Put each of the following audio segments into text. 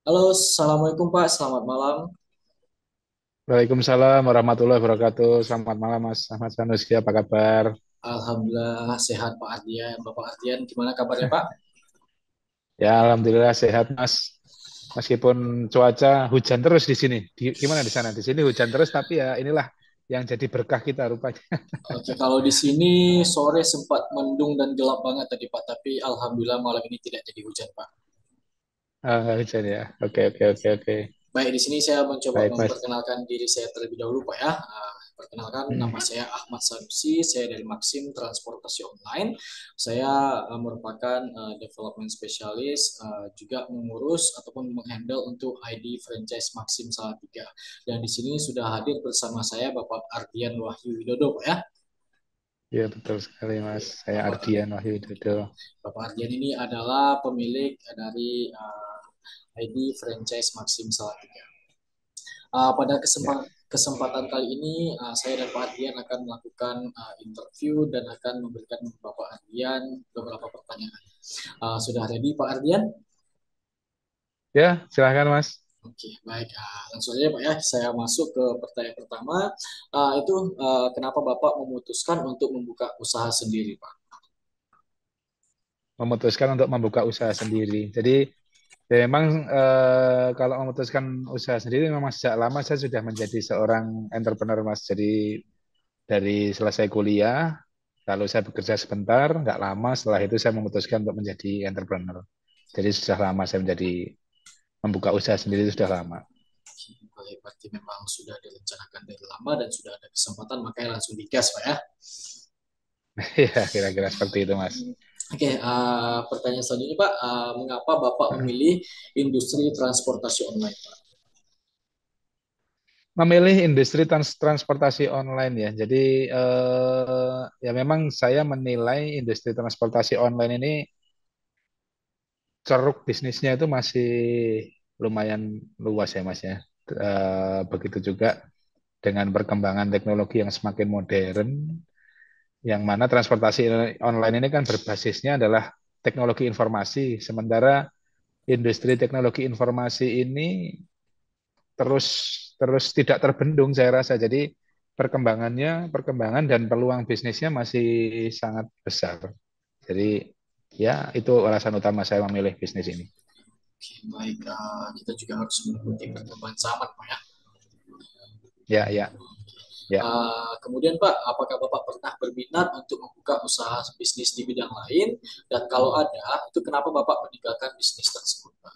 Halo, Assalamualaikum Pak, selamat malam. Waalaikumsalam warahmatullahi wabarakatuh. Selamat malam Mas Ahmad Sanusi, apa kabar? Alhamdulillah sehat Pak Ardian. Bapak Ardian, gimana kabarnya Pak? Ya, alhamdulillah sehat Mas. Meskipun cuaca hujan terus di sini. Gimana di sana? Di sini hujan terus, tapi ya inilah yang jadi berkah kita rupanya. Oke, kalau di sini sore sempat mendung dan gelap banget tadi Pak, tapi Alhamdulillah malam ini tidak jadi hujan Pak. Hujan ya. Oke, oke, oke, oke. Baik, di sini saya mencoba Baik Mas. memperkenalkan diri saya terlebih dahulu Pak ya. Perkenalkan, nama Mm. saya Ahmad Sanusi, saya dari Maxim Transportasi Online. Saya merupakan development specialist, juga mengurus ataupun menghandle untuk ID franchise Maxim Salatiga. Dan di sini sudah hadir bersama saya Bapak Ardian Wahyu Widodo Pak ya. Ya, betul sekali Mas. Oke, Saya Ardian Wahyu Widodo. Bapak Ardian ini adalah pemilik dari ID franchise Maxim Salatiga. Pada Ya. kesempatan kali ini, saya dan Pak Ardian akan melakukan interview dan akan memberikan Bapak Ardian beberapa pertanyaan. Sudah ready Pak Ardian? Ya, silahkan Mas. Oke, baik. Langsung saja Pak ya, saya masuk ke pertanyaan pertama. Kenapa Bapak memutuskan untuk membuka usaha sendiri, Pak? Memutuskan untuk membuka usaha sendiri. Jadi, ya memang kalau memutuskan usaha sendiri memang sejak lama saya sudah menjadi seorang entrepreneur Mas. Jadi dari selesai kuliah, lalu saya bekerja sebentar, nggak lama setelah itu saya memutuskan untuk menjadi entrepreneur. Jadi sudah lama saya menjadi membuka usaha sendiri itu sudah lama. Baik, berarti memang sudah direncanakan dari lama dan sudah ada kesempatan, makanya langsung digas, Pak ya. Ya, kira-kira seperti itu, Mas. Oke, pertanyaan selanjutnya Pak, mengapa Bapak memilih industri transportasi online, Pak? Memilih industri transportasi online ya. Jadi ya memang saya menilai industri transportasi online ini ceruk bisnisnya itu masih lumayan luas ya, Mas ya. Begitu juga dengan perkembangan teknologi yang semakin modern, yang mana transportasi online ini kan berbasisnya adalah teknologi informasi, sementara industri teknologi informasi ini terus terus tidak terbendung saya rasa. Jadi perkembangan dan peluang bisnisnya masih sangat besar. Jadi ya itu alasan utama saya memilih bisnis ini. Oke, baik, kita juga harus mengikuti perkembangan zaman, Pak ya. Ya, ya, ya. Kemudian Pak, apakah Bapak pernah berminat untuk membuka usaha bisnis di bidang lain? Dan kalau ada, itu kenapa Bapak meninggalkan bisnis tersebut, Pak?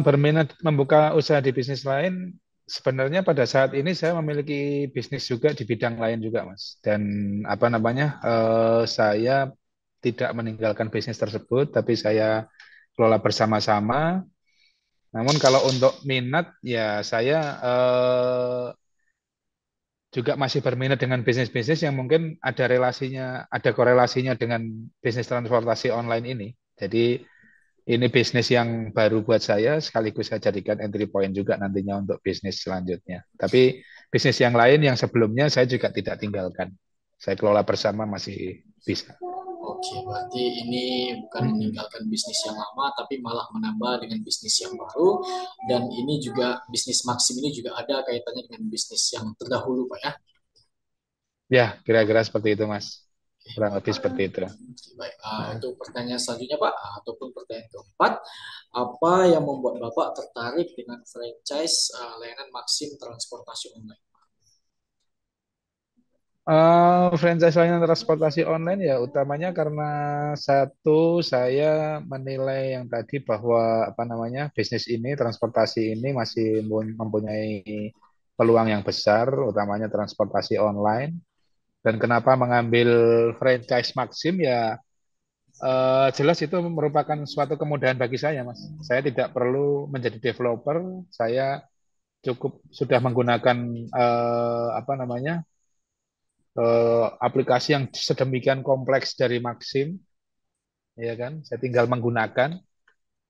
Berminat membuka usaha di bisnis lain, sebenarnya pada saat ini saya memiliki bisnis juga di bidang lain juga, Mas. Dan apa namanya, saya tidak meninggalkan bisnis tersebut, tapi saya kelola bersama-sama. Namun kalau untuk minat, ya saya juga masih berminat dengan bisnis-bisnis yang mungkin ada relasinya, ada korelasinya dengan bisnis transportasi online ini. Jadi ini bisnis yang baru buat saya, sekaligus saya jadikan entry point juga nantinya untuk bisnis selanjutnya. Tapi bisnis yang lain yang sebelumnya saya juga tidak tinggalkan. Saya kelola bersama masih bisa. Oke, berarti ini bukan Mm-mm. meninggalkan bisnis yang lama, tapi malah menambah dengan bisnis yang baru. Dan ini juga bisnis Maxim ini juga ada kaitannya dengan bisnis yang terdahulu, Pak ya. Ya, kira-kira seperti itu, Mas. Oke, Kurang baik, lebih Pak. seperti itu. Baik, Nah. untuk pertanyaan selanjutnya, Pak, ataupun pertanyaan keempat, apa yang membuat Bapak tertarik dengan franchise layanan Maxim transportasi online? Franchise layanan transportasi online ya utamanya karena satu saya menilai yang tadi bahwa apa namanya bisnis ini transportasi ini masih mempunyai peluang yang besar utamanya transportasi online dan kenapa mengambil franchise Maxim ya jelas itu merupakan suatu kemudahan bagi saya Mas. Saya tidak perlu menjadi developer, saya cukup sudah menggunakan apa namanya aplikasi yang sedemikian kompleks dari Maxim, ya kan? Saya tinggal menggunakan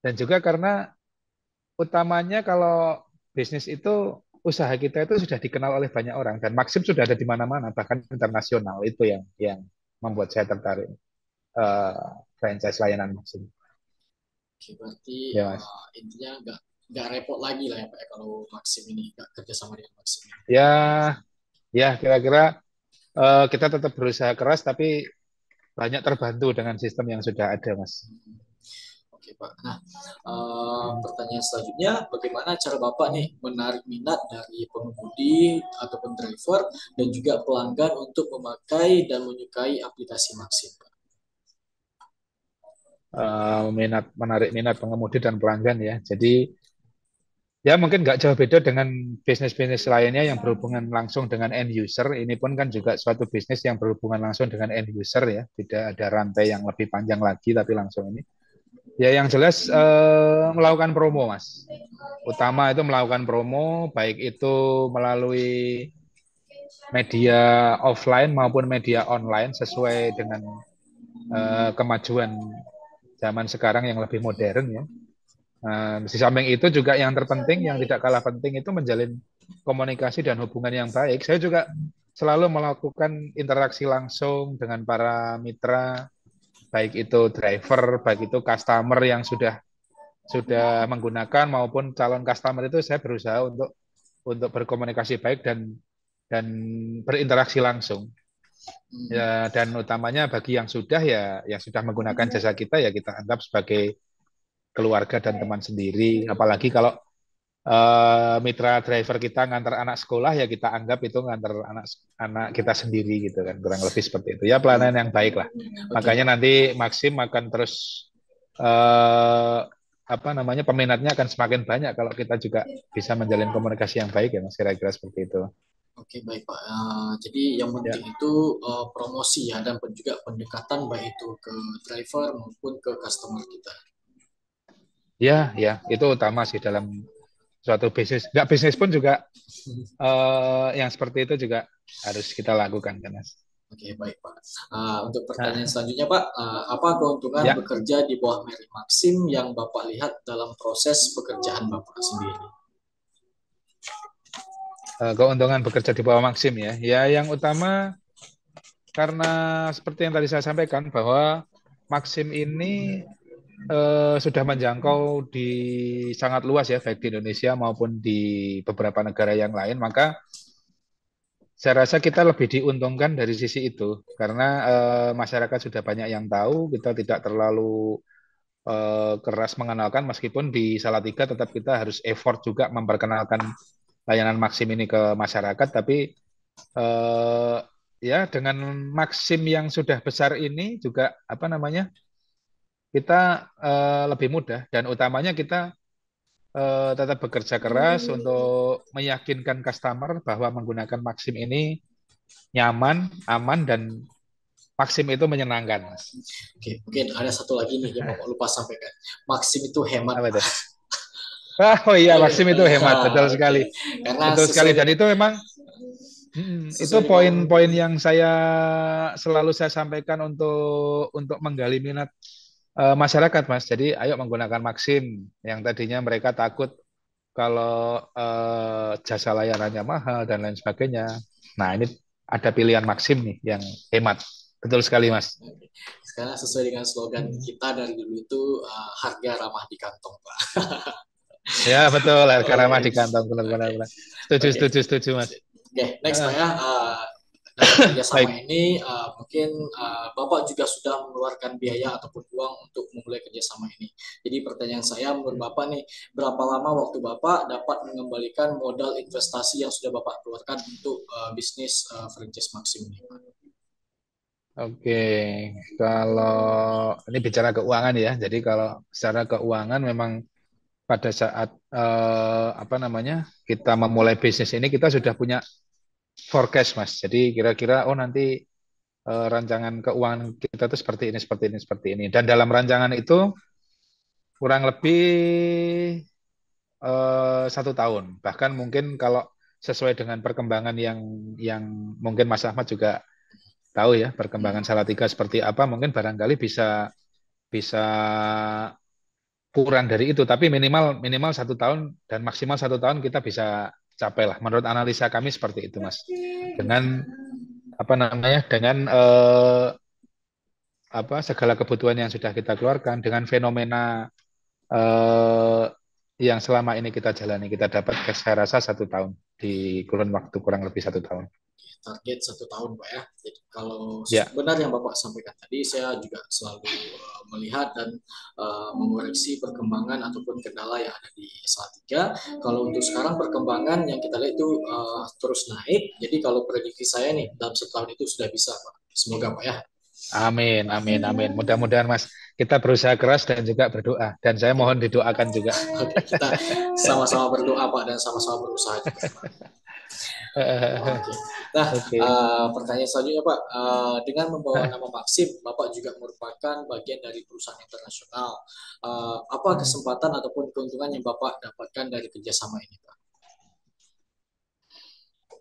dan juga karena utamanya kalau bisnis itu usaha kita itu sudah dikenal oleh banyak orang dan Maxim sudah ada di mana-mana bahkan internasional itu yang membuat saya tertarik franchise layanan Maxim. Oke, berarti Ya Mas. intinya nggak repot lagi lah ya Pak ya, kalau Maxim ini nggak kerjasama dengan Maxim ini. Ya, ya kira-kira kita tetap berusaha keras tapi banyak terbantu dengan sistem yang sudah ada Mas. Oke Pak. Nah, Hmm. pertanyaan selanjutnya, bagaimana cara Bapak nih menarik minat dari pengemudi ataupun driver dan juga pelanggan untuk memakai dan menyukai aplikasi Maxim, Pak? Menarik minat pengemudi dan pelanggan ya. Jadi ya mungkin nggak jauh beda dengan bisnis-bisnis lainnya yang berhubungan langsung dengan end user. Ini pun kan juga suatu bisnis yang berhubungan langsung dengan end user ya. Tidak ada rantai yang lebih panjang lagi tapi langsung ini. Ya yang jelas melakukan promo Mas. Utama itu melakukan promo baik itu melalui media offline maupun media online sesuai dengan kemajuan zaman sekarang yang lebih modern ya. Di samping itu juga yang terpenting, yang tidak kalah penting itu menjalin komunikasi dan hubungan yang baik. Saya juga selalu melakukan interaksi langsung dengan para mitra, baik itu driver, baik itu customer yang sudah menggunakan maupun calon customer itu saya berusaha untuk berkomunikasi baik dan berinteraksi langsung. Hmm, Ya, dan utamanya bagi yang sudah ya yang sudah menggunakan jasa kita ya kita anggap sebagai keluarga dan teman sendiri. Apalagi kalau mitra driver kita ngantar anak sekolah ya kita anggap itu ngantar anak anak kita sendiri gitu kan kurang lebih seperti itu ya pelayanan yang baik lah oke makanya Pak. nanti Maxim akan terus eh, apa namanya peminatnya akan semakin banyak kalau kita juga bisa menjalin komunikasi yang baik ya mas kira-kira seperti itu Oke baik Pak. Jadi yang ya penting itu promosi ya dan juga pendekatan baik itu ke driver maupun ke customer kita. ya ya itu utama sih dalam suatu bisnis nggak bisnis pun juga yang seperti itu juga harus kita lakukan kan mas Oke, baik Pak. Untuk pertanyaan nah selanjutnya Pak, apa keuntungan ya bekerja di bawah Mary Maxim yang Bapak lihat dalam proses pekerjaan Bapak sendiri? keuntungan bekerja di bawah Maxim ya. Ya yang utama karena seperti yang tadi saya sampaikan bahwa Maxim ini sudah menjangkau di sangat luas ya baik di Indonesia maupun di beberapa negara yang lain maka saya rasa kita lebih diuntungkan dari sisi itu karena masyarakat sudah banyak yang tahu kita tidak terlalu keras mengenalkan meskipun di Salatiga tetap kita harus effort juga memperkenalkan layanan Maxim ini ke masyarakat tapi eh, ya dengan Maxim yang sudah besar ini juga apa namanya kita lebih mudah dan utamanya kita tetap bekerja keras untuk meyakinkan customer bahwa menggunakan Maxim ini nyaman, aman dan Maxim itu menyenangkan, Mas. Oke, mungkin ada satu lagi nih yang Bapak lupa sampaikan. Maxim itu hemat Apa Pak. itu? Oh iya, Maxim itu hemat, betul Oke, sekali. karena Betul sekali sesuai dan dengan itu memang itu sesuai dengan poin-poin yang saya selalu sampaikan untuk menggali minat masyarakat, Mas. Jadi, ayo menggunakan Maxim yang tadinya mereka takut kalau jasa layanannya mahal dan lain sebagainya. Nah, ini ada pilihan Maxim nih yang hemat. Betul sekali, Mas. Oke. Sekarang sesuai dengan slogan Hmm. kita dari dulu itu harga ramah di kantong Pak. Ya, betul. Harga ramah Oke, di kantong. Benar, benar, oke, benar. Setuju, oke. setuju, setuju, Mas. Oke, next Pak Eh, ya. Dalam kerjasama baik. ini mungkin Bapak juga sudah mengeluarkan biaya ataupun uang untuk memulai kerjasama ini. Jadi pertanyaan saya menurut Bapak nih, berapa lama waktu Bapak dapat mengembalikan modal investasi yang sudah Bapak keluarkan untuk bisnis franchise Maxim ini, Pak? Oke, kalau ini bicara keuangan ya. Jadi kalau secara keuangan memang pada saat apa namanya kita memulai bisnis ini kita sudah punya forecast Mas. Jadi kira-kira oh nanti rancangan keuangan kita itu seperti ini, seperti ini, seperti ini. Dan dalam rancangan itu kurang lebih 1 tahun. Bahkan mungkin kalau sesuai dengan perkembangan yang mungkin Mas Ahmad juga tahu ya perkembangan Hmm. Salatiga seperti apa, mungkin barangkali bisa bisa kurang dari itu, tapi minimal minimal 1 tahun dan maksimal 1 tahun kita bisa capai lah. Menurut analisa kami seperti itu, Mas. Dengan apa namanya, dengan apa segala kebutuhan yang sudah kita keluarkan, dengan fenomena eh, yang selama ini kita jalani. Kita dapat saya rasa 1 tahun di kurun waktu kurang lebih 1 tahun. Target 1 tahun Pak ya. Jadi kalau Ya, benar yang Bapak sampaikan tadi, saya juga selalu melihat dan mengoreksi perkembangan ataupun kendala yang ada di Salatiga. Kalau untuk sekarang perkembangan yang kita lihat itu terus naik. Jadi kalau prediksi saya nih dalam 1 tahun itu sudah bisa Pak. Semoga Pak ya. amin, amin, amin. Mudah-mudahan Mas kita berusaha keras dan juga berdoa. Dan saya mohon didoakan juga. Oke, kita sama-sama berdoa Pak dan sama-sama berusaha juga Pak. Oke. Nah, Oke. pertanyaan selanjutnya Pak, dengan membawa nama Maxim, Bapak juga merupakan bagian dari perusahaan internasional. Apa kesempatan ataupun keuntungan yang Bapak dapatkan dari kerjasama ini Pak?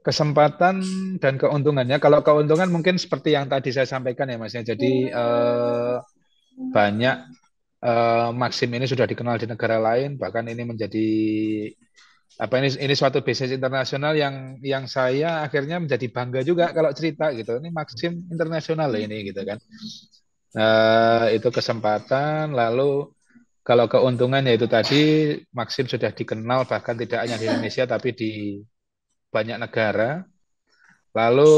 Kesempatan dan keuntungannya. Kalau keuntungan mungkin seperti yang tadi saya sampaikan ya Mas ya. Jadi banyak Maxim ini sudah dikenal di negara lain, bahkan ini menjadi apa ini suatu bisnis internasional yang saya akhirnya menjadi bangga juga kalau cerita gitu. Ini Maxim internasional loh ini gitu kan. Itu kesempatan. Lalu kalau keuntungan yaitu tadi Maxim sudah dikenal bahkan tidak hanya di Indonesia tapi di banyak negara. Lalu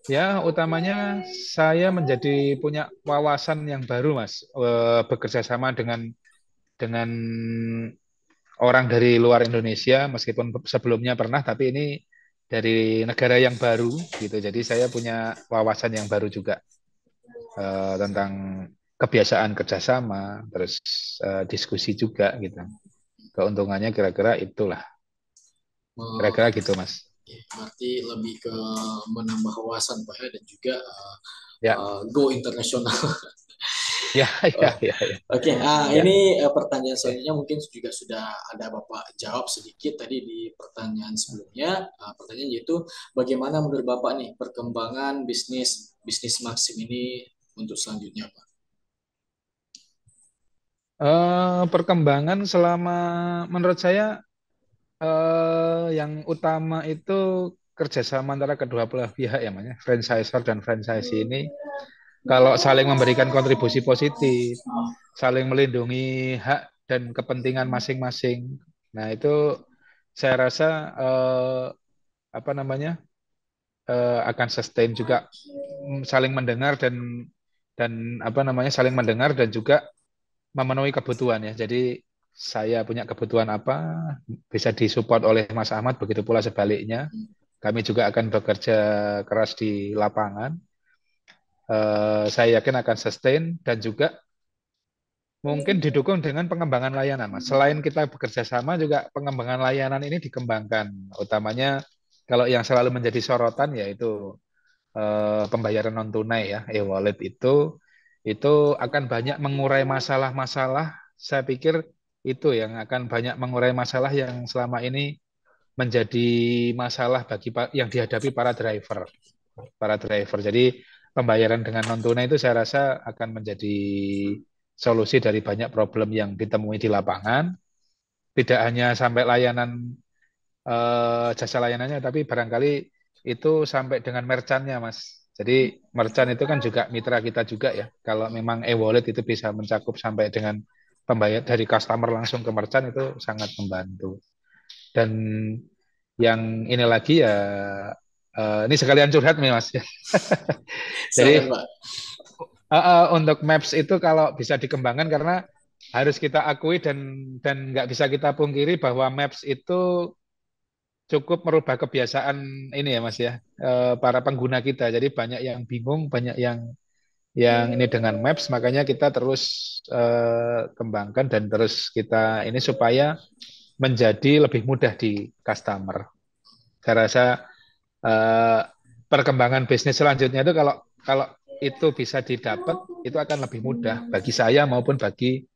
ya utamanya saya menjadi punya wawasan yang baru Mas, bekerja sama dengan orang dari luar Indonesia meskipun sebelumnya pernah tapi ini dari negara yang baru gitu. Jadi saya punya wawasan yang baru juga tentang kebiasaan kerjasama, terus diskusi juga gitu. Keuntungannya kira-kira itulah, kira-kira gitu Mas. Berarti lebih ke menambah wawasan Pak ya dan juga Ya, go internasional. ya, ya, ya, ya, Oke, ya. ini pertanyaan Oke. selanjutnya mungkin juga sudah ada Bapak jawab sedikit tadi di pertanyaan sebelumnya. Pertanyaan yaitu bagaimana menurut Bapak nih perkembangan bisnis bisnis Maxim ini untuk selanjutnya, Pak? Perkembangan selama menurut saya yang utama itu kerjasama antara kedua belah pihak ya, Mas, ya. Franchisor dan franchisee ini kalau saling memberikan kontribusi positif, saling melindungi hak dan kepentingan masing-masing. Nah, itu saya rasa apa namanya akan sustain juga, saling mendengar dan apa namanya saling mendengar dan juga memenuhi kebutuhan ya. Jadi saya punya kebutuhan apa bisa disupport oleh Mas Ahmad, begitu pula sebaliknya. Kami juga akan bekerja keras di lapangan. Saya yakin akan sustain dan juga mungkin didukung dengan pengembangan layanan, Mas. Selain kita bekerja sama, juga pengembangan layanan ini dikembangkan. Utamanya kalau yang selalu menjadi sorotan yaitu pembayaran non tunai ya, e-wallet itu akan banyak mengurai masalah-masalah. Saya pikir itu yang akan banyak mengurai masalah yang selama ini menjadi masalah bagi yang dihadapi para driver. Jadi pembayaran dengan non tunai itu saya rasa akan menjadi solusi dari banyak problem yang ditemui di lapangan. Tidak hanya sampai layanan jasa layanannya, tapi barangkali itu sampai dengan merchantnya, Mas. Jadi merchant itu kan juga mitra kita juga ya. Kalau memang e-wallet itu bisa mencakup sampai dengan pembayar dari customer langsung ke merchant itu sangat membantu. Dan yang ini lagi ya, ini sekalian curhat nih, Mas. Silakan, Jadi Pak. untuk Maps itu kalau bisa dikembangkan karena harus kita akui dan nggak bisa kita pungkiri bahwa Maps itu cukup merubah kebiasaan ini ya Mas ya, para pengguna kita. Jadi banyak yang bingung, banyak yang ini dengan Maps, makanya kita terus kembangkan dan terus kita ini supaya menjadi lebih mudah di customer. Saya rasa eh, perkembangan bisnis selanjutnya itu kalau kalau itu bisa didapat, itu akan lebih mudah bagi saya maupun bagi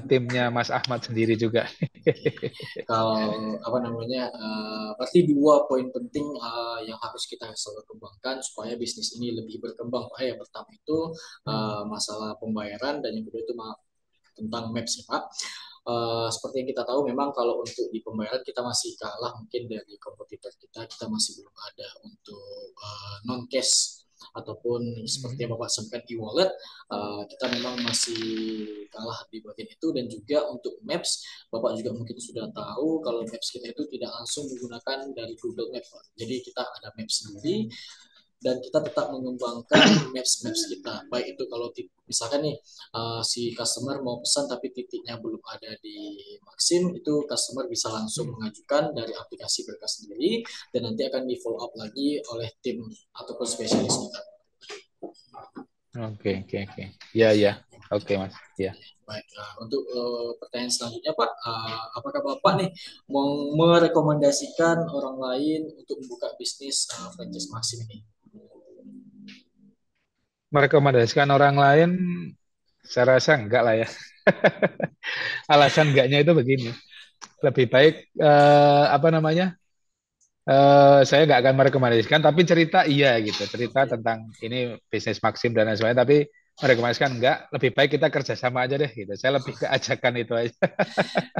timnya Mas Ahmad sendiri juga. Kalau apa namanya, pasti dua poin penting yang harus kita selalu kembangkan supaya bisnis ini lebih berkembang. Pak, yang pertama itu masalah pembayaran dan yang kedua itu tentang Maps ya Pak. Seperti yang kita tahu memang kalau untuk di pembayaran kita masih kalah mungkin dari kompetitor kita masih belum ada untuk non cash ataupun seperti yang Bapak sampaikan e-wallet, kita memang masih kalah di bagian itu. Dan juga untuk Maps, Bapak juga mungkin sudah tahu kalau Maps kita itu tidak langsung menggunakan dari Google Maps, Pak. Jadi kita ada Maps sendiri, dan kita tetap mengembangkan maps-maps kita. Baik itu kalau misalkan nih si customer mau pesan tapi titiknya belum ada di Maxim, itu customer bisa langsung mengajukan dari aplikasi mereka sendiri, dan nanti akan di follow up lagi oleh tim ataupun spesialis kita. Oke, oke, oke. Ya, ya. Oke, Mas. Ya. Baik, untuk pertanyaan selanjutnya Pak, apakah Bapak nih mau merekomendasikan orang lain untuk membuka bisnis franchise Maxim ini? Merekomendasikan orang lain, saya rasa enggak lah ya. Alasan enggaknya itu begini. Lebih baik, apa namanya, saya nggak akan merekomendasikan, tapi cerita iya gitu. Cerita tentang ini bisnis Maxim dan lain sebagainya, tapi merekomendasikan enggak. Lebih baik kita kerjasama aja deh gitu. Saya lebih ke ajakan itu aja.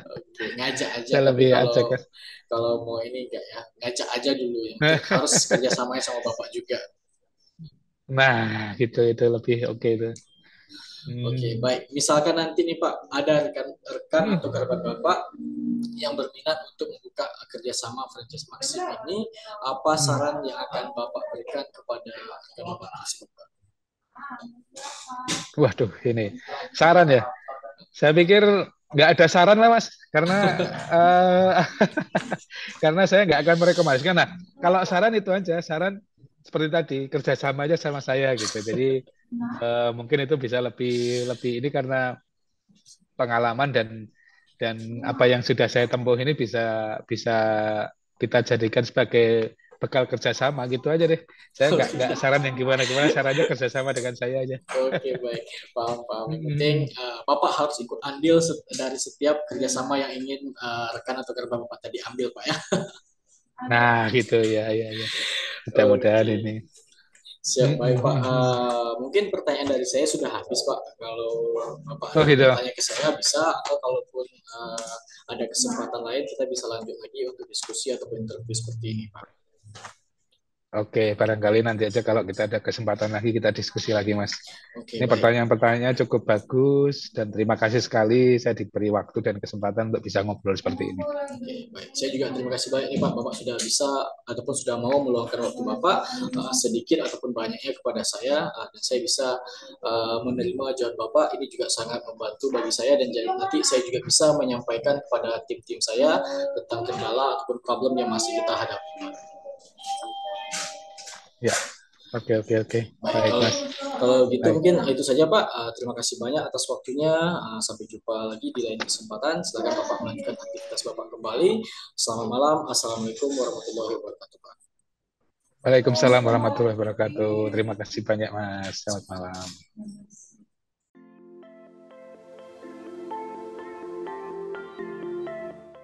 Oke, ngajak aja, Saya tapi lebih kalau ajakan. kalau mau ini enggak ya, ngajak aja dulu ya. Harus kerjasamanya sama Bapak juga. Nah, gitu itu lebih oke itu. Oke, Hmm. baik. Misalkan nanti nih Pak, ada rekan-rekan atau Hmm. kerabat Bapak yang berminat untuk membuka kerjasama franchise Maxim ini, apa Hmm. saran yang akan Bapak berikan kepada rekan Bapak tersebut, Pak? Waduh, ini saran ya. Saya pikir nggak ada saran lah Mas, karena eh, karena saya nggak akan merekomendasikan. Nah, kalau saran itu aja, saran seperti tadi kerjasama aja sama saya gitu. Jadi mungkin itu bisa lebih lebih ini karena pengalaman dan apa yang sudah saya tempuh ini bisa bisa kita jadikan sebagai bekal kerjasama gitu aja deh. Saya nggak Oke, saran yang gimana gimana, sarannya kerjasama dengan saya aja. oke, baik. Paham, paham. Yang penting Mm-mm. Bapak harus ikut andil dari setiap kerjasama yang ingin rekan atau kerabat Bapak tadi ambil, Pak ya. Nah gitu ya ya ya. Mudah-mudahan Oke. ini. Siap, baik Pak. Mm-mm. Mungkin pertanyaan dari saya sudah habis Pak. Kalau Bapak ada Oh yang gitu. bertanya ke saya bisa, atau kalaupun ada kesempatan lain kita bisa lanjut lagi untuk diskusi atau interview seperti ini Pak. Oke, barangkali nanti aja kalau kita ada kesempatan lagi kita diskusi lagi, Mas. Oke, Ini baik. pertanyaan-pertanyaannya cukup bagus dan terima kasih sekali saya diberi waktu dan kesempatan untuk bisa ngobrol seperti ini. Oke, baik. Saya juga terima kasih banyak nih Pak. Bapak sudah bisa ataupun sudah mau meluangkan waktu Bapak sedikit ataupun banyaknya kepada saya, dan saya bisa menerima jawaban Bapak. Ini juga sangat membantu bagi saya, dan jadi nanti saya juga bisa menyampaikan kepada tim-tim saya tentang kendala ataupun problem yang masih kita hadapi, Pak. Ya, oke, oke, oke. Baik, Baik, kalau Mas. kalau gitu Baik. mungkin itu saja Pak. Terima kasih banyak atas waktunya. Sampai jumpa lagi di lain kesempatan. Silakan Bapak melanjutkan aktivitas Bapak kembali. Selamat malam. Assalamualaikum warahmatullahi wabarakatuh, Pak. Waalaikumsalam warahmatullahi wabarakatuh. Terima kasih banyak, Mas. Selamat malam.